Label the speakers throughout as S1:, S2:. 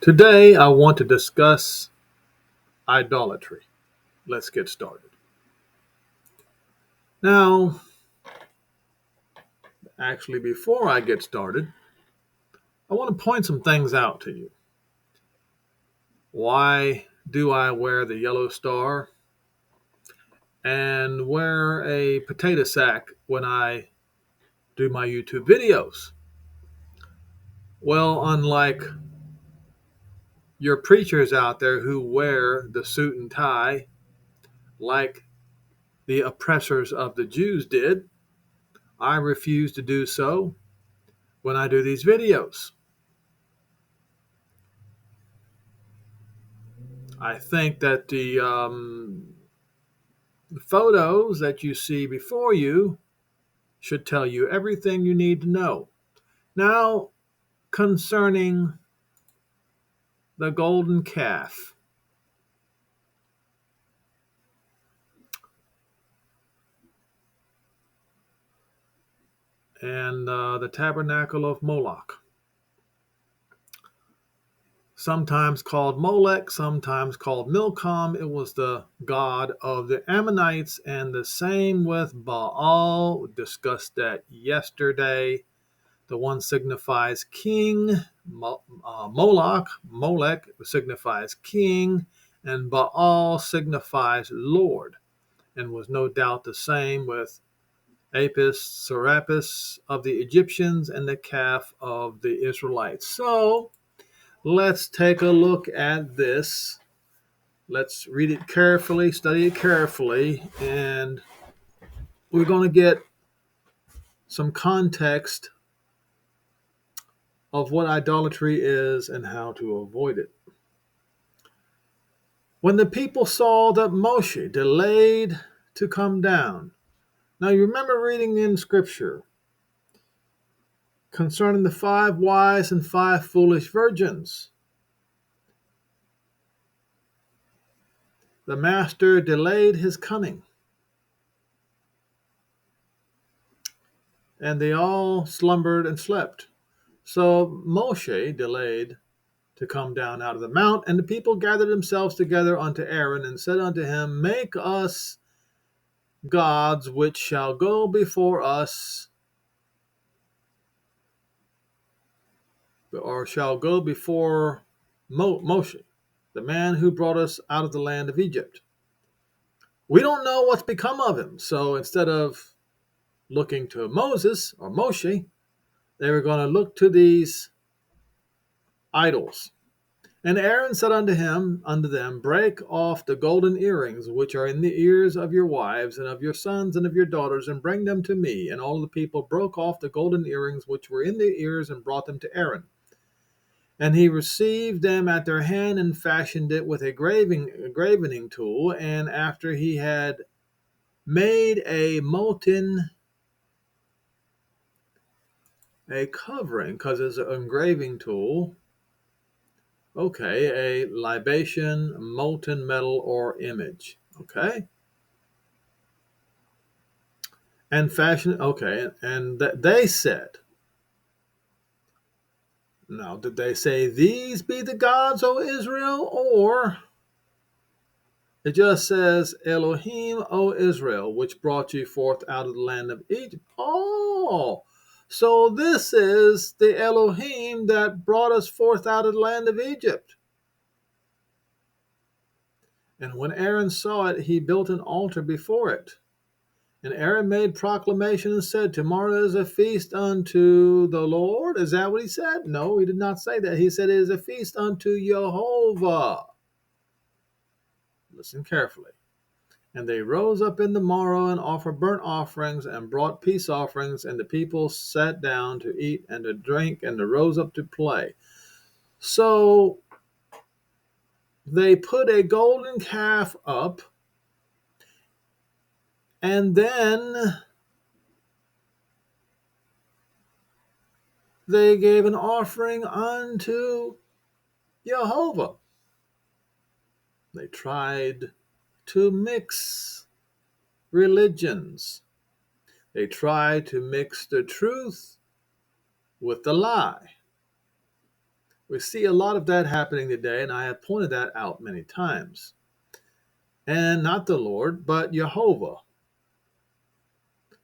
S1: Today, I want to discuss idolatry. Let's get started. Now, actually, before I get started, I want to point some things out to you. Why do I wear the yellow star and wear a potato sack when I do my YouTube videos? Well, unlike your preachers out there who wear the suit and tie like the oppressors of the Jews did, I refuse to do so when I do these videos. I think that the photos that you see before you should tell you everything you need to know. Now, concerning the golden calf, and the tabernacle of Moloch, sometimes called Molech, sometimes called Milcom. It was the god of the Ammonites, and the same with Baal. We discussed that yesterday. The one signifies king, Molech signifies king, and Baal signifies Lord, and was no doubt the same with Apis, Serapis of the Egyptians, and the calf of the Israelites. So let's take a look at this. Let's read it carefully, study it carefully, and we're going to get some context of what idolatry is and how to avoid it. When the people saw that Moshe delayed to come down. Now you remember reading in Scripture concerning the 5 wise and 5 foolish virgins. The master delayed his coming, and they all slumbered and slept. So Moshe delayed to come down out of the mount, and the people gathered themselves together unto Aaron and said unto him, Make us gods which shall go before us, or shall go before Moshe, the man who brought us out of the land of Egypt. We don't know what's become of him. So instead of looking to Moses or Moshe, they were going to look to these idols. And Aaron said unto them, Break off the golden earrings which are in the ears of your wives and of your sons and of your daughters, and bring them to me. And all the people broke off the golden earrings which were in their ears and brought them to Aaron. And he received them at their hand and fashioned it with a gravening tool. And after he had made a covering, because it's an engraving tool, okay, a libation, molten metal, or image, okay? And fashion, okay, and they said, now did they say, These be the gods, O Israel, or it just says, Elohim, O Israel, which brought you forth out of the land of Egypt. Oh, so this is the Elohim that brought us forth out of the land of Egypt. And when Aaron saw it, he built an altar before it. And Aaron made proclamation and said, Tomorrow is a feast unto the Lord. Is that what he said? No, he did not say that. He said it is a feast unto Jehovah. Listen carefully. And they rose up in the morrow and offered burnt offerings and brought peace offerings, and the people sat down to eat and to drink and rose up to play. So they put a golden calf up, and then they gave an offering unto Jehovah. They tried to mix religions. They tried to mix the truth with the lie. We see a lot of that happening today, and I have pointed that out many times. And not the Lord, but Jehovah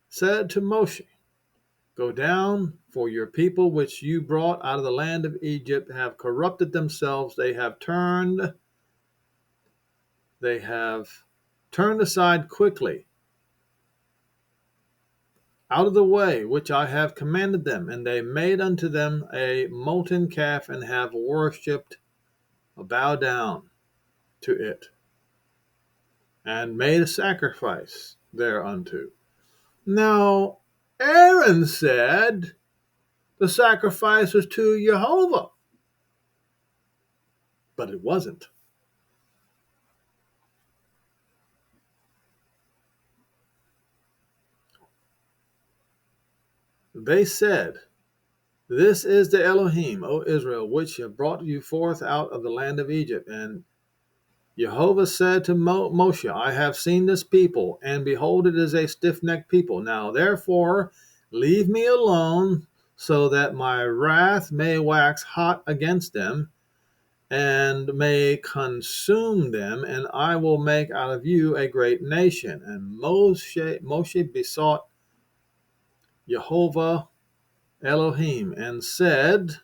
S1: said to Moshe, "Go down, for your people which you brought out of the land of Egypt have corrupted themselves. They have turned aside quickly out of the way which I have commanded them, and they made unto them a molten calf, and have worshipped, bow down to it, and made a sacrifice thereunto." Now Aaron said the sacrifice was to Jehovah, but it wasn't. They said, "This is the Elohim, O Israel, which have brought you forth out of the land of Egypt." And Jehovah said to Moshe, "I have seen this people, and behold, it is a stiff-necked people. Now therefore leave me alone, so that my wrath may wax hot against them, and may consume them, and I will make out of you a great nation." And Moshe besought Jehovah Elohim and said,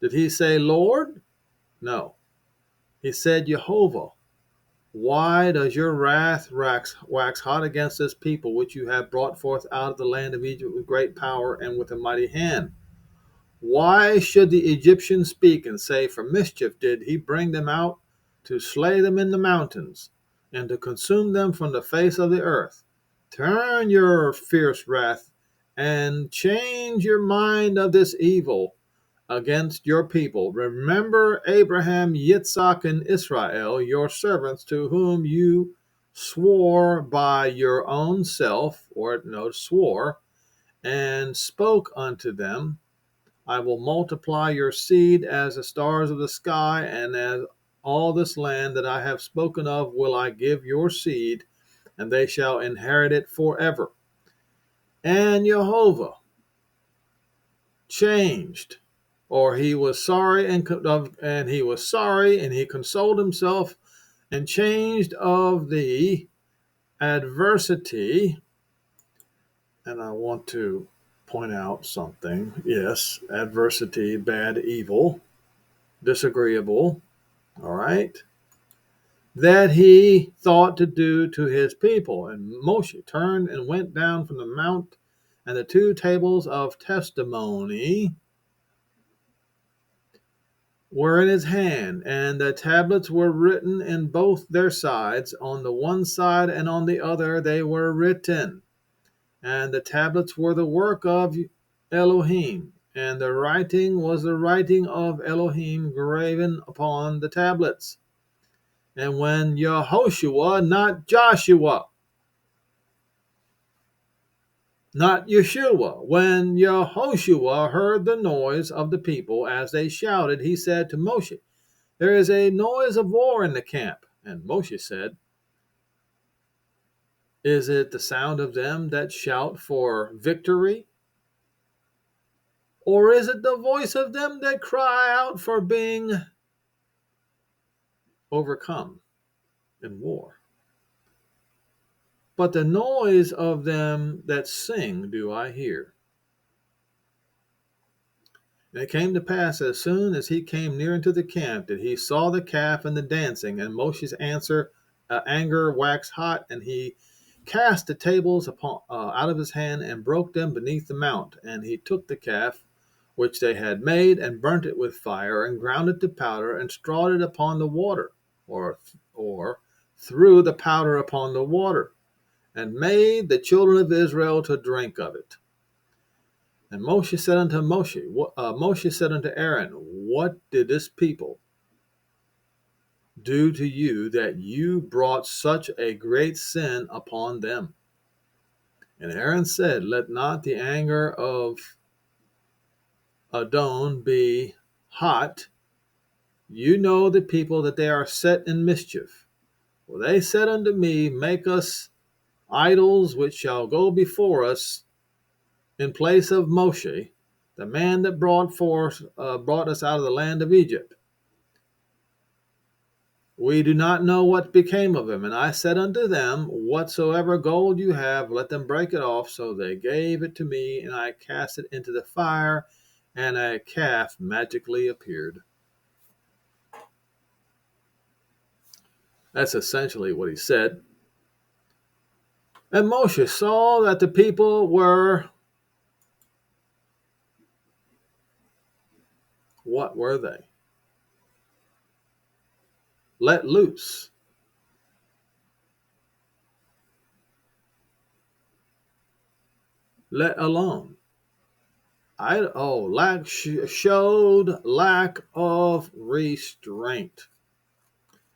S1: did he say Lord? No. He said Jehovah. "Why does your wrath wax hot against this people, which you have brought forth out of the land of Egypt with great power and with a mighty hand? Why should the Egyptians speak and say, for mischief did he bring them out, to slay them in the mountains, and to consume them from the face of the earth? Turn your fierce wrath, and change your mind of this evil against your people. Remember Abraham, Yitzhak, and Israel, your servants, to whom you swore by your own self," or no, swore, "and spoke unto them, I will multiply your seed as the stars of the sky, and as all this land that I have spoken of will I give your seed, and they shall inherit it forever." And Jehovah changed, or he was sorry, and he consoled himself and changed of the adversity. And I want to point out something. Yes, adversity, bad, evil, disagreeable, all right, that he thought to do to his people. And Moshe turned and went down from the mount, and the two tables of testimony were in his hand, and the tablets were written in both their sides. On the one side and on the other they were written. And the tablets were the work of Elohim, and the writing was the writing of Elohim graven upon the tablets. And when Yehoshua, not Joshua, not Yeshua, when Yehoshua heard the noise of the people as they shouted, he said to Moshe, "There is a noise of war in the camp." And Moshe said, "Is it the sound of them that shout for victory? Or is it the voice of them that cry out for being overcome in war? But the noise of them that sing do I hear." And it came to pass, as soon as he came near into the camp, that he saw the calf and the dancing, and Moshe's anger waxed hot, and he cast the tables out of his hand, and broke them beneath the mount. And he took the calf which they had made, and burnt it with fire, and ground it to powder, and strawed it upon the water, or threw the powder upon the water, and made the children of Israel to drink of it. And Moshe said unto Aaron, "What did this people do to you, that you brought such a great sin upon them?" And Aaron said, "Let not the anger of Adon be hot. You know the people, that they are set in mischief. For they said unto me, Make us idols which shall go before us in place of Moshe, the man that brought us out of the land of Egypt. We do not know what became of him. And I said unto them, whatsoever gold you have, let them break it off. So they gave it to me, and I cast it into the fire, and a calf magically appeared. That's essentially what he said. And Moshe saw that the people were, what were they? Let loose. Let alone. Showed lack of restraint.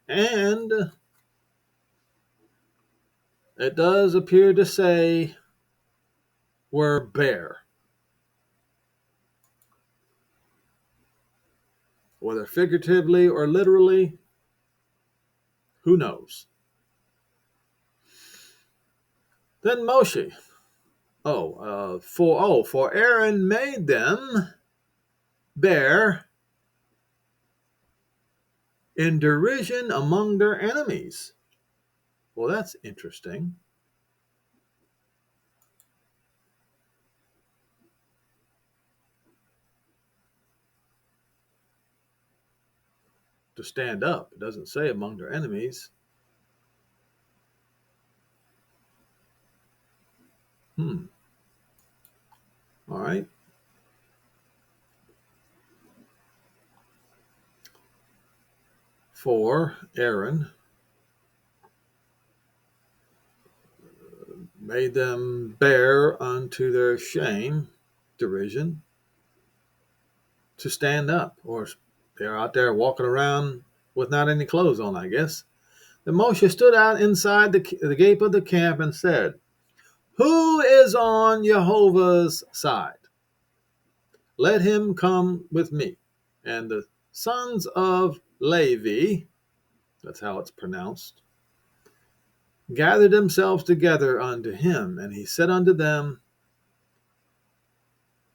S1: And it does appear to say were bare. Whether figuratively or literally, who knows? Then Moshe, for Aaron made them bare in derision among their enemies. Well, that's interesting. To stand up, it doesn't say among their enemies. All right. For Aaron made them bear unto their shame, derision, to stand up, or they're out there walking around with not any clothes on, I guess. Then Moshe stood out inside the gate of the camp and said, who is on Jehovah's side? Let him come with me. And the sons of Levi, that's how it's pronounced, gathered themselves together unto him. And he said unto them,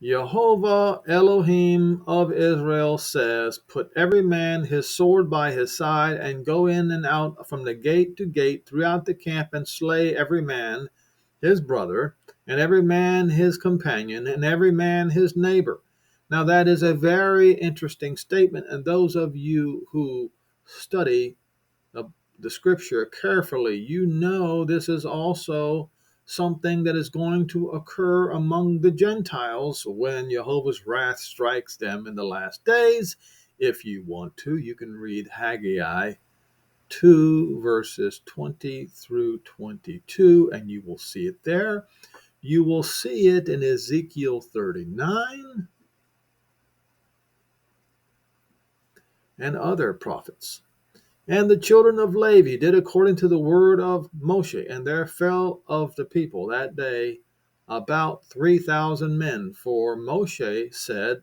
S1: Jehovah Elohim of Israel says, put every man his sword by his side, and go in and out from the gate to gate throughout the camp, and slay every man his brother, and every man his companion, and every man his neighbor. Now that is a very interesting statement, and those of you who study the scripture carefully, you know this is also something that is going to occur among the Gentiles when Jehovah's wrath strikes them in the last days. If you want to, you can read Haggai 2 verses 20 through 22, and you will see it there. You will see it in Ezekiel 39 and other prophets. And the children of Levi did according to the word of Moshe, and there fell of the people that day about 3,000 men. For Moshe said,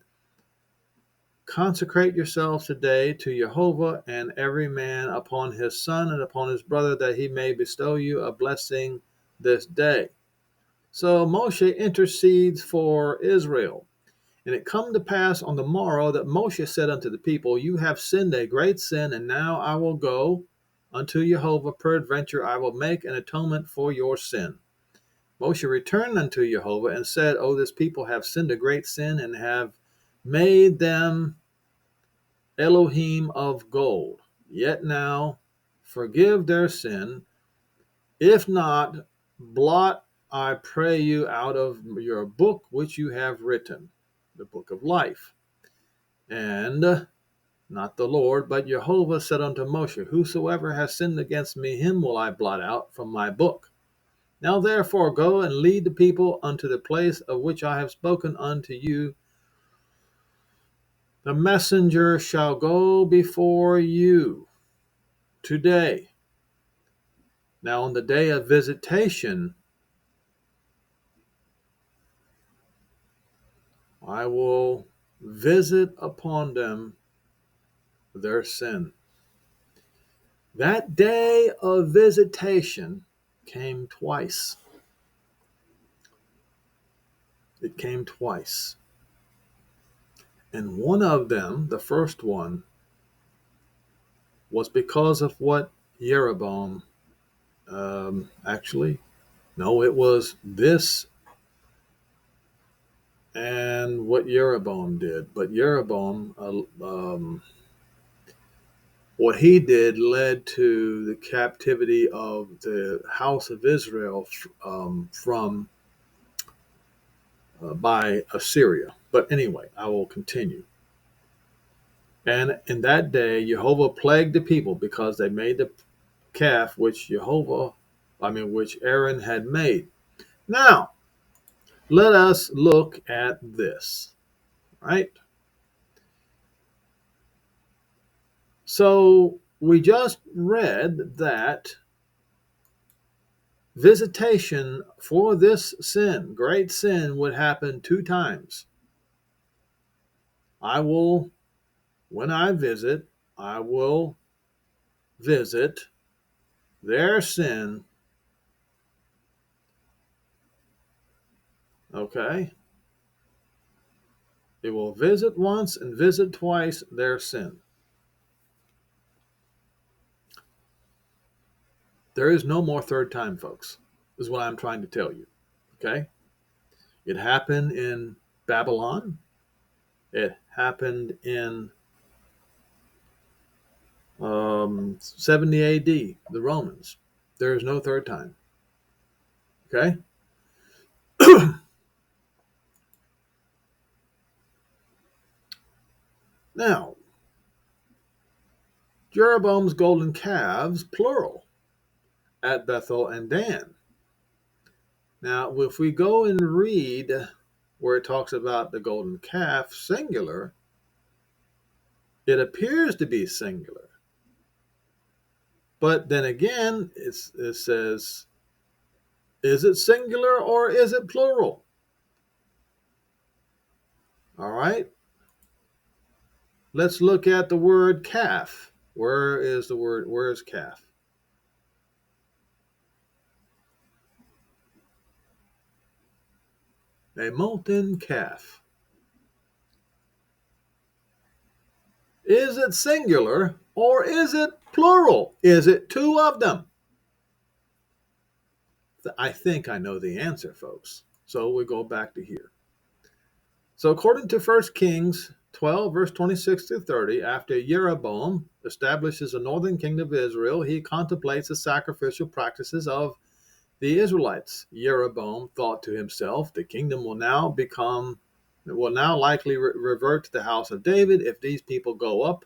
S1: consecrate yourselves today to Jehovah, and every man upon his son and upon his brother, that he may bestow you a blessing this day. So Moshe intercedes for Israel. And it come to pass on the morrow that Moshe said unto the people, you have sinned a great sin, and now I will go unto Jehovah. Peradventure I will make an atonement for your sin. Moshe returned unto Jehovah and said, this people have sinned a great sin, and have made them Elohim of gold. Yet now forgive their sin. If not, blot, I pray you, out of your book which you have written, the book of life. And not the Lord, but Jehovah said unto Moshe, whosoever has sinned against me, him will I blot out from my book. Now therefore go and lead the people unto the place of which I have spoken unto you. The messenger shall go before you today. Now on the day of visitation, I will visit upon them their sin. That day of visitation came twice. It came twice. And one of them, the first one, was because of what Yereboam actually, no, it was this and what Yereboam did. But Yereboam, what he did led to the captivity of the house of Israel from by Assyria. But anyway, I will continue. And in that day, Jehovah plagued the people because they made the calf which which Aaron had made. Now, let us look at this, right? So we just read that visitation for this sin, great sin, would happen 2 times. When I visit, I will visit their sin. Okay? It will visit once and visit twice their sin. There is no more third time, folks, is what I'm trying to tell you. Okay? It happened in Babylon. It happened in 70 AD, the Romans. There is no third time. Okay? Now, Jeroboam's golden calves, plural, at Bethel and Dan. Now, if we go and read where it talks about the golden calf, singular, it appears to be singular. But then again, it says, is it singular or is it plural? All right. Let's look at the word calf. Where is the word? Where is calf? A molten calf. Is it singular or is it plural? Is it 2 of them? I think I know the answer, folks. So we go back to here. So according to 1 Kings 12, verse 26 to 30, after Jeroboam establishes the northern kingdom of Israel, he contemplates the sacrificial practices of the Israelites. Jeroboam thought to himself, the kingdom will now likely revert to the house of David if these people go up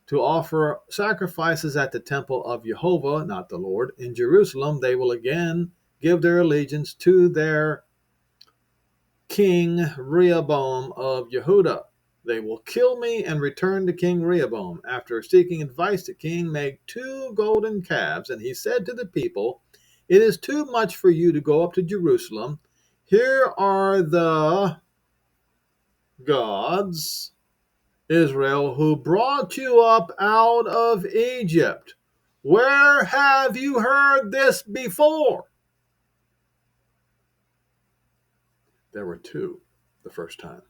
S1: to offer sacrifices at the temple of Jehovah, not the Lord, in Jerusalem. They will again give their allegiance to their king Rehoboam of Yehudah. They will kill me and return to King Rehoboam. After seeking advice, the king made 2 golden calves, and he said to the people, it is too much for you to go up to Jerusalem. Here are the gods, Israel, who brought you up out of Egypt. Where have you heard this before? There were 2 the first time.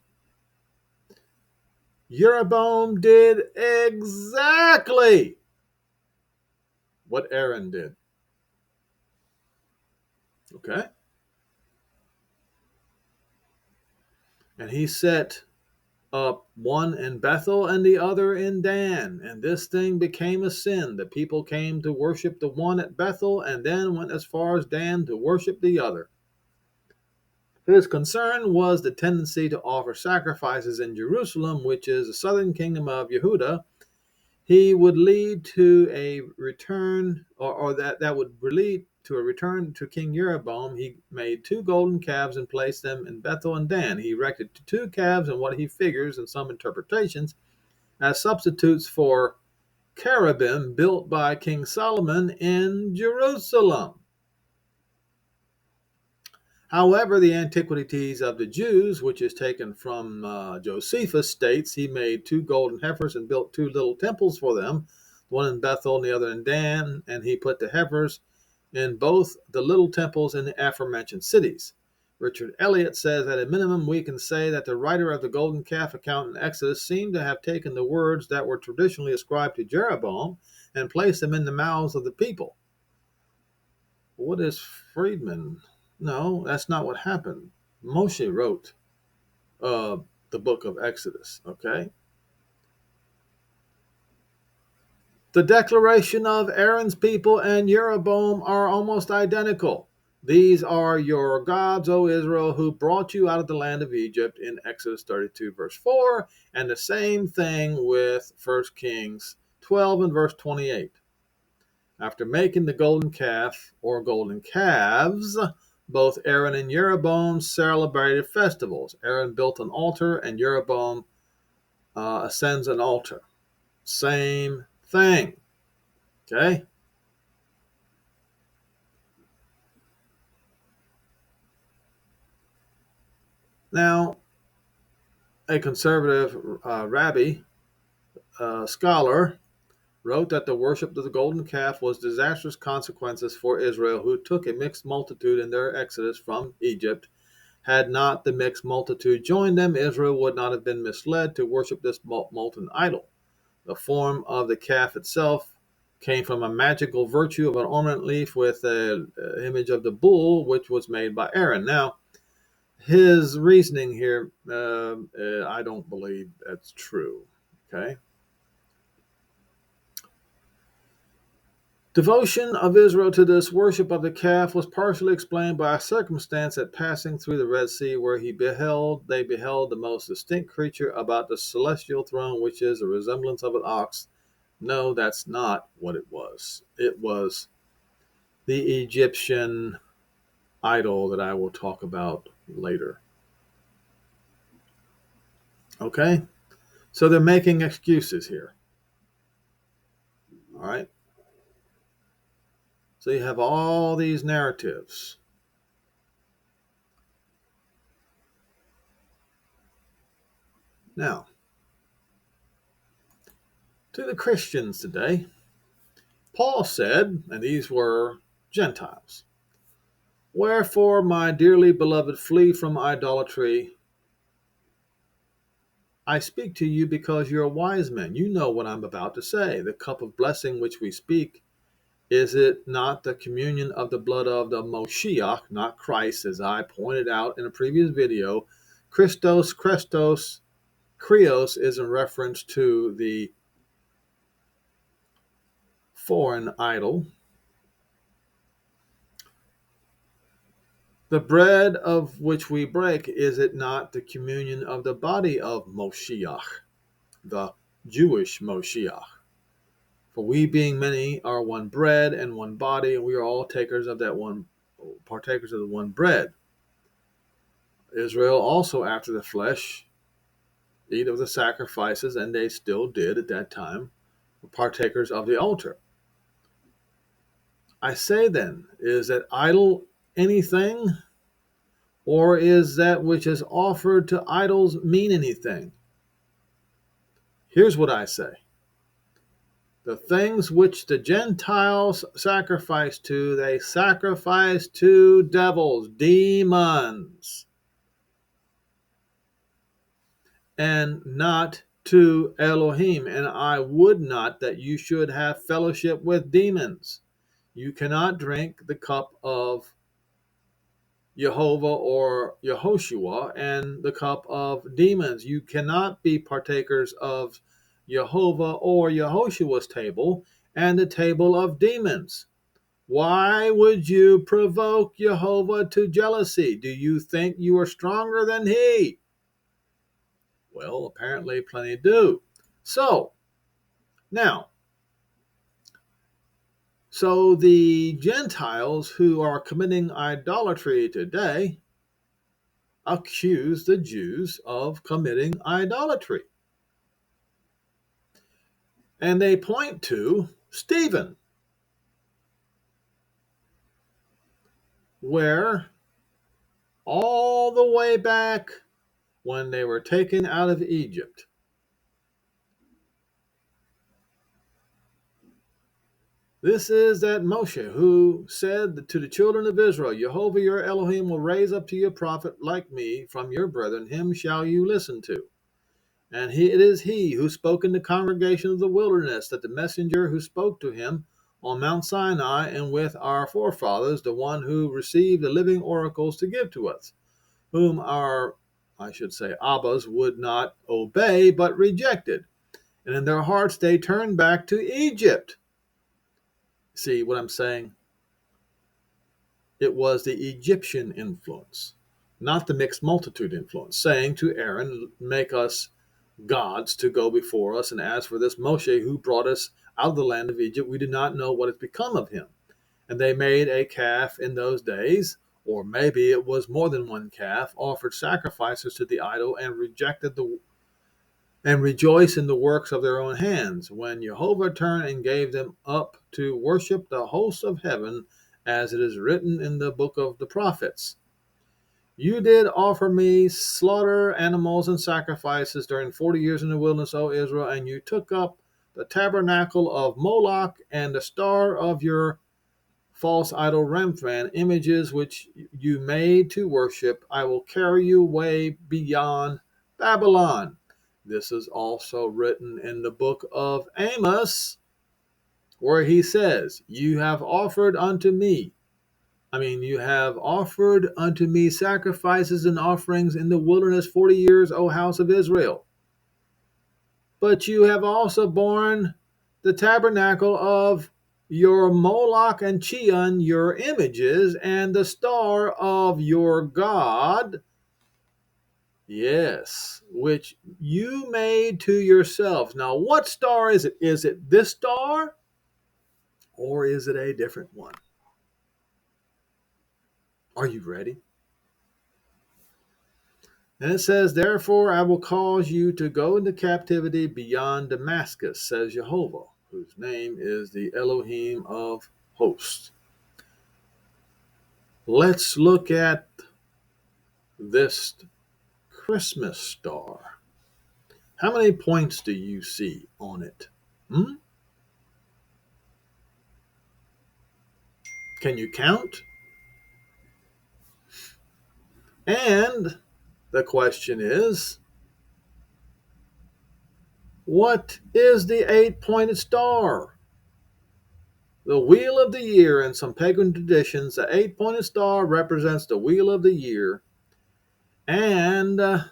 S1: Jeroboam did exactly what Aaron did. Okay? And he set up one in Bethel and the other in Dan. And this thing became a sin. The people came to worship the one at Bethel and then went as far as Dan to worship the other. His concern was the tendency to offer sacrifices in Jerusalem, which is the southern kingdom of Yehudah. He would lead to a return, or that would lead to a return to King Jeroboam. He made 2 golden calves and placed them in Bethel and Dan. He erected 2 calves and what he figures in some interpretations as substitutes for cherubim built by King Solomon in Jerusalem. However, the Antiquities of the Jews, which is taken from Josephus, states he made 2 golden heifers and built 2 little temples for them, one in Bethel and the other in Dan, and he put the heifers in both the little temples in the aforementioned cities. Richard Elliott says, at a minimum, we can say that the writer of the Golden Calf account in Exodus seemed to have taken the words that were traditionally ascribed to Jeroboam and placed them in the mouths of the people. What is Friedman? No, that's not what happened. Moshe wrote the book of Exodus, okay? The declaration of Aaron's people and Yereboam are almost identical. These are your gods, O Israel, who brought you out of the land of Egypt in Exodus 32, verse 4, and the same thing with 1 Kings 12 and verse 28. After making the golden calf, or golden calves, both Aaron and Jeroboam celebrated festivals. Aaron built an altar, and Jeroboam ascends an altar. Same thing. Okay? Now, a conservative rabbi scholar wrote that the worship of the golden calf was disastrous consequences for Israel, who took a mixed multitude in their exodus from Egypt. Had not the mixed multitude joined them, Israel would not have been misled to worship this molten idol. The form of the calf itself came from a magical virtue of an ornament leaf with an image of the bull, which was made by Aaron. Now, his reasoning here, I don't believe that's true. Okay. Devotion of Israel to this worship of the calf was partially explained by a circumstance that passing through the Red Sea, where they beheld the most distinct creature about the celestial throne, which is a resemblance of an ox. No, that's not what it was. It was the Egyptian idol that I will talk about later. Okay? So they're making excuses here. All right? So you have all these narratives. Now, to the Christians today, Paul said, and these were Gentiles, "Wherefore, my dearly beloved, flee from idolatry. I speak to you because you're wise men. You know what I'm about to say. The cup of blessing which we speak, is it not the communion of the blood of the Moshiach, not Christ, as I pointed out in a previous video? Christos, Krios is in reference to the foreign idol. The bread of which we break, is it not the communion of the body of Moshiach, the Jewish Moshiach? For we, being many, are one bread and one body, and we are all partakers of the one bread. Israel also, after the flesh, eat of the sacrifices, and they still did at that time, were partakers of the altar. I say then, is that idol anything? Or is that which is offered to idols mean anything? Here's what I say. The things which the Gentiles sacrifice to, they sacrifice to devils, demons, and not to Elohim. And I would not that you should have fellowship with demons. You cannot drink the cup of Jehovah or Yehoshua and the cup of demons. You cannot be partakers of Jehovah or Yehoshua's table and the table of demons. Why would you provoke Jehovah to jealousy? Do you think you are stronger than he? Well, apparently plenty do. So the Gentiles who are committing idolatry today accuse the Jews of committing idolatry. And they point to Stephen, where all the way back when they were taken out of Egypt, This is that Moshe who said to the children of Israel, Jehovah your Elohim will raise up to you a prophet like me from your brethren, him shall you listen to. And it is he who spoke in the congregation of the wilderness, that the messenger who spoke to him on Mount Sinai and with our forefathers, the one who received the living oracles to give to us, whom our, I should say, Abbas would not obey, but rejected. And in their hearts they turned back to Egypt. See what I'm saying? It was the Egyptian influence, not the mixed multitude influence, saying to Aaron, make us gods to go before us. And as for this Moshe who brought us out of the land of Egypt, we do not know what has become of him. And they made a calf in those days, or maybe it was more than one calf, offered sacrifices to the idol, and rejected the and rejoiced in the works of their own hands, when Jehovah turned and gave them up to worship the hosts of heaven, as it is written in the book of the prophets. You did offer me slaughter animals and sacrifices during 40 years in the wilderness, O Israel, and you took up the tabernacle of Moloch and the star of your false idol Remphan, images which you made to worship. I will carry you way beyond Babylon. This is also written in the book of Amos, where he says, You have offered unto me sacrifices and offerings in the wilderness 40 years, O house of Israel. But you have also borne the tabernacle of your Moloch and Chiun, your images, and the star of your God, yes, which you made to yourselves. Now, what star is it? Is it this star, or is it a different one? Are you ready? And it says, Therefore I will cause you to go into captivity beyond Damascus, says Jehovah, whose name is the Elohim of hosts. Let's look at this Christmas star. How many points do you see on it? Can you count? And the question is, what is the 8-pointed star? The wheel of the year. In some pagan traditions, the 8-pointed star represents the wheel of the year. And let's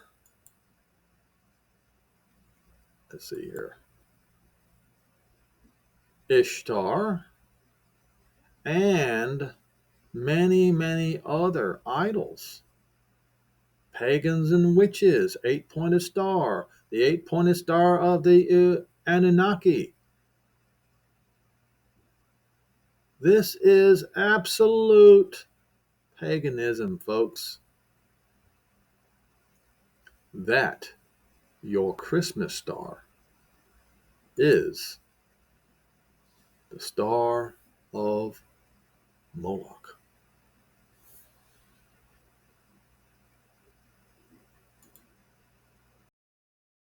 S1: see here, Ishtar and many, many other idols. Pagans and witches, 8-pointed star, the 8-pointed star of the Anunnaki. This is absolute paganism, folks. That your Christmas star is the star of Moloch.